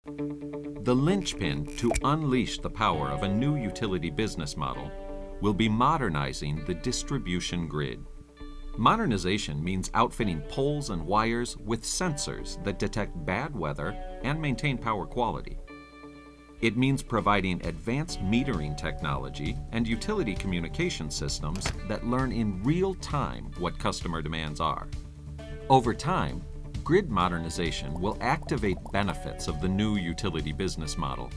The linchpin to unleash the power of a new utility business model will be modernizing the distribution grid. Modernization means outfitting poles and wires with sensors that detect bad weather and maintain power quality. It means providing advanced metering technology and utility communication systems that learn in real time what customer demands are. Over time, grid modernization will activate benefits of the new utility business model,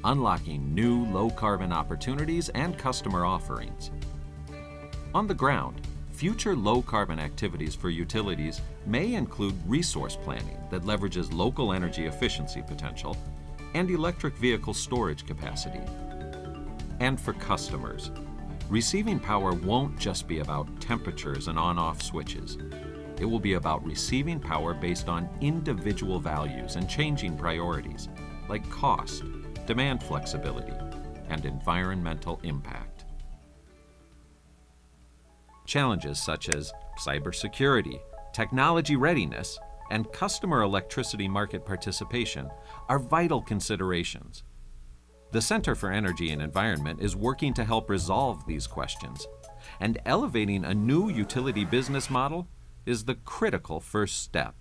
unlocking new low-carbon opportunities and customer offerings. On the ground, future low-carbon activities for utilities may include resource planning that leverages local energy efficiency potential and electric vehicle storage capacity. And for customers, receiving power won't just be about temperatures and on-off switches. It will be about receiving power based on individual values and changing priorities, like cost, demand flexibility, and environmental impact. Challenges such as cybersecurity, technology readiness, and customer electricity market participation are vital considerations. The Center for Energy and Environment is working to help resolve these questions, and elevating a new utility business model is the critical first step.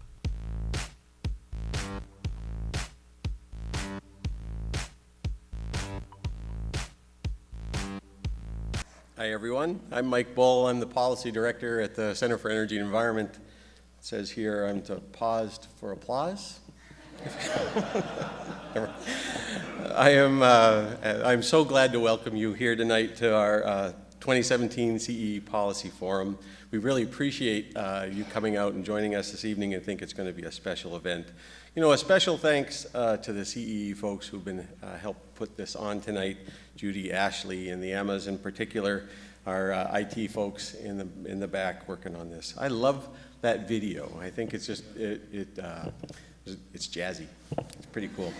Hi everyone, I'm Mike Bull. I'm the Policy Director at the Center for Energy and Environment. It says here I'm to pause for applause. I'm so glad to welcome you here tonight to our 2017 CE Policy Forum. We really appreciate you coming out and joining us this evening and think it's going to be a special event. You know, a special thanks to the CE folks who've been helped put this on tonight, Judy, Ashley, and the Emmas in particular, our IT folks in the back working on this. I love that video. I think it's just, it's jazzy. It's pretty cool.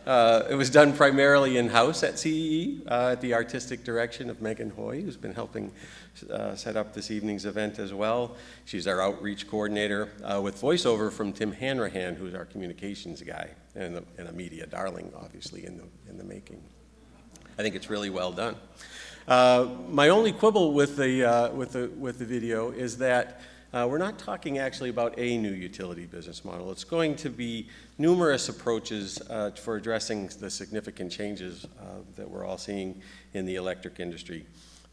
It was done primarily in-house at CEE at the artistic direction of Megan Hoy, who's been helping set up this evening's event as well. She's our outreach coordinator with voiceover from Tim Hanrahan, who's our communications guy and a media darling, obviously, in the making. I think it's really well done. My only quibble with the video is that we're not talking actually about a new utility business model. It's going to be numerous approaches for addressing the significant changes that we're all seeing in the electric industry.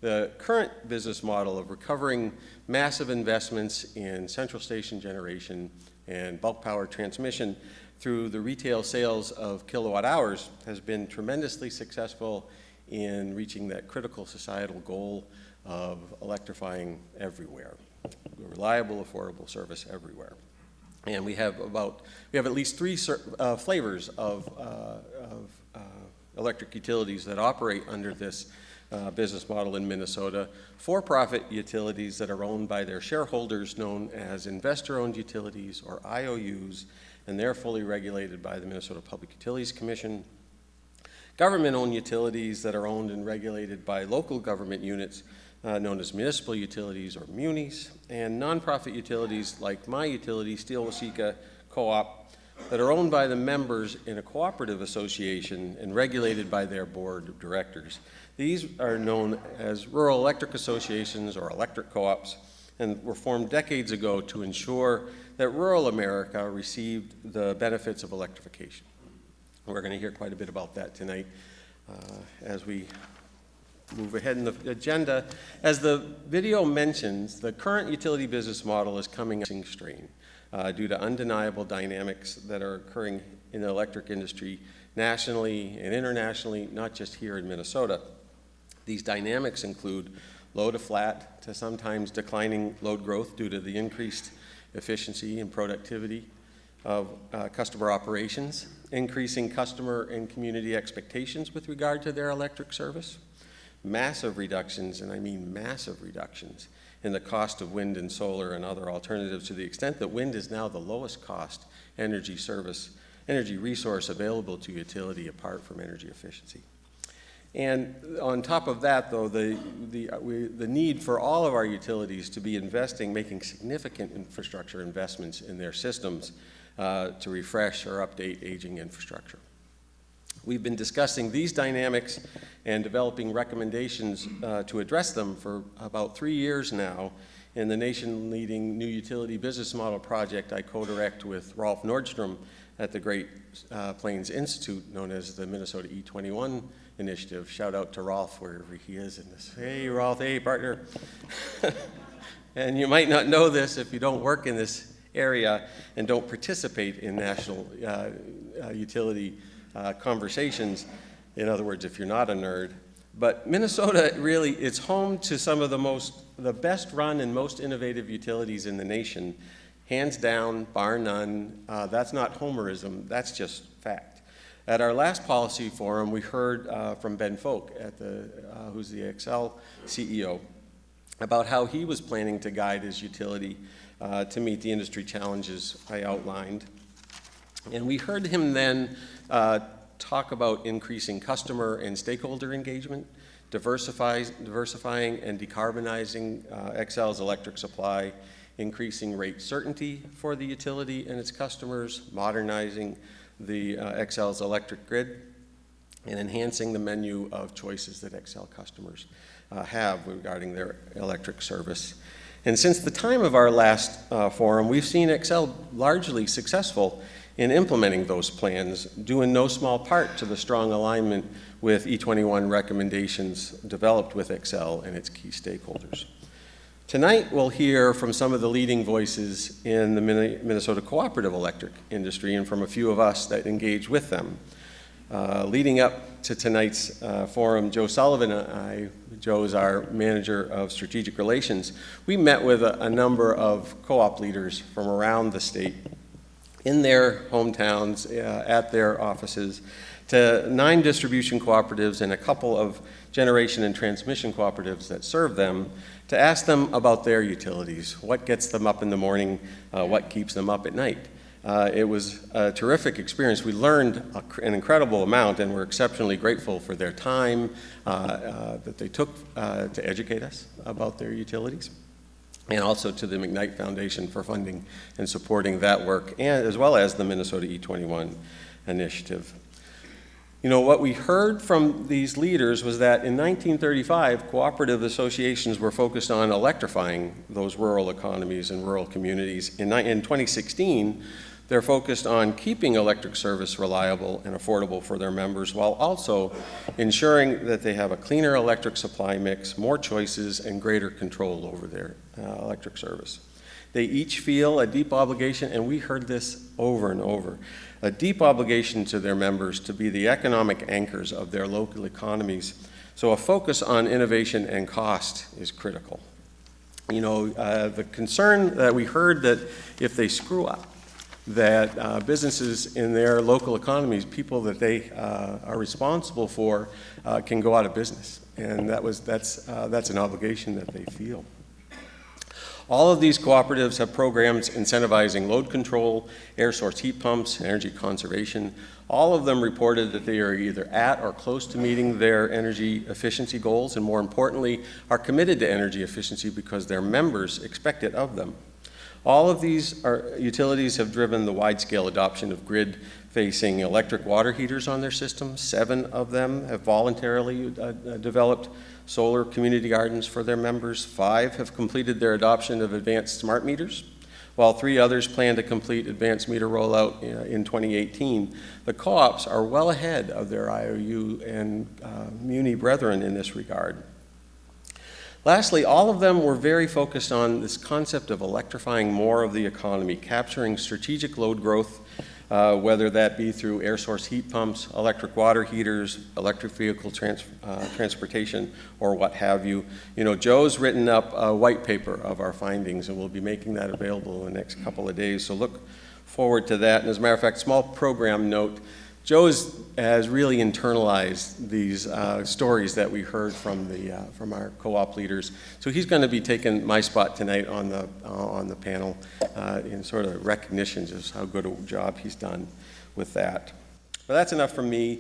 The current business model of recovering massive investments in central station generation and bulk power transmission through the retail sales of kilowatt hours has been tremendously successful in reaching that critical societal goal of electrifying everywhere. Reliable, affordable service everywhere. And we have at least three flavors of electric utilities that operate under this business model in Minnesota. For-profit utilities that are owned by their shareholders, known as investor-owned utilities or IOUs, and they're fully regulated by the Minnesota Public Utilities Commission. Government-owned utilities that are owned and regulated by local government units known as municipal utilities or munis, and nonprofit utilities like my utility, Steel Waseca Co-op, that are owned by the members in a cooperative association and regulated by their board of directors. These are known as rural electric associations or electric co-ops and were formed decades ago to ensure that rural America received the benefits of electrification. We're going to hear quite a bit about that tonight as we move ahead in the agenda. As the video mentions, the current utility business model is coming to strain due to undeniable dynamics that are occurring in the electric industry nationally and internationally, not just here in Minnesota. These dynamics include low to flat to sometimes declining load growth due to the increased efficiency and productivity of customer operations, increasing customer and community expectations with regard to their electric service, massive reductions, and I mean massive reductions, in the cost of wind and solar and other alternatives, to the extent that wind is now the lowest cost energy resource available to utility apart from energy efficiency. And on top of that, though, the need for all of our utilities to be making significant infrastructure investments in their systems to refresh or update aging infrastructure. We've been discussing these dynamics and developing recommendations to address them for about 3 years now in the nation-leading new utility business model project I co-direct with Rolf Nordstrom at the Great Plains Institute, known as the Minnesota E21 Initiative. Shout out to Rolf wherever he is in this. Hey, Rolf, hey, partner. And you might not know this if you don't work in this area and don't participate in national utility conversations. In other words, if you're not a nerd. But Minnesota really is home to some of the best run and most innovative utilities in the nation. Hands down, bar none. That's not homerism, that's just fact. At our last policy forum, we heard from Ben Folk, who's the Xcel CEO, about how he was planning to guide his utility to meet the industry challenges I outlined. And we heard him then talk about increasing customer and stakeholder engagement, diversifying and decarbonizing Xcel's electric supply, increasing rate certainty for the utility and its customers, modernizing the Xcel's electric grid, and enhancing the menu of choices that Xcel customers have regarding their electric service. And since the time of our last forum, we've seen Xcel largely successful in implementing those plans, due in no small part to the strong alignment with E21 recommendations developed with Xcel and its key stakeholders. Tonight, we'll hear from some of the leading voices in the Minnesota cooperative electric industry and from a few of us that engage with them. Leading up to tonight's forum, Joe Sullivan, Joe is our manager of strategic relations. We met with a number of co-op leaders from around the state in their hometowns, at their offices, to 9 distribution cooperatives and a couple of generation and transmission cooperatives that serve them, to ask them about their utilities, what gets them up in the morning, what keeps them up at night. It was a terrific experience. We learned an incredible amount, and we're exceptionally grateful for their time that they took to educate us about their utilities, and also to the McKnight Foundation for funding and supporting that work, and as well as the Minnesota E21 initiative. You know, what we heard from these leaders was that in 1935, cooperative associations were focused on electrifying those rural economies and rural communities. In 2016, they're focused on keeping electric service reliable and affordable for their members, while also ensuring that they have a cleaner electric supply mix, more choices, and greater control over their electric service. They each feel a deep obligation, and we heard this over and over, a deep obligation to their members to be the economic anchors of their local economies. So a focus on innovation and cost is critical. You know, the concern that we heard that if they screw up, that businesses in their local economies, people that they are responsible for, can go out of business. And that's an obligation that they feel. All of these cooperatives have programs incentivizing load control, air source heat pumps, energy conservation. All of them reported that they are either at or close to meeting their energy efficiency goals, and more importantly, are committed to energy efficiency because their members expect it of them. All of these utilities have driven the wide-scale adoption of grid-facing electric water heaters on their system. 7 of them have voluntarily developed solar community gardens for their members. 5 have completed their adoption of advanced smart meters, while 3 others plan to complete advanced meter rollout in 2018. The co-ops are well ahead of their IOU and muni brethren in this regard. Lastly, all of them were very focused on this concept of electrifying more of the economy, capturing strategic load growth, whether that be through air source heat pumps, electric water heaters, electric vehicle transportation, or what have you. You know, Joe's written up a white paper of our findings, and we'll be making that available in the next couple of days, so look forward to that. And as a matter of fact, small program note, Joe has really internalized these stories that we heard from our co-op leaders. So he's going to be taking my spot tonight on the panel in sort of recognition of how good a job he's done with that. But that's enough from me.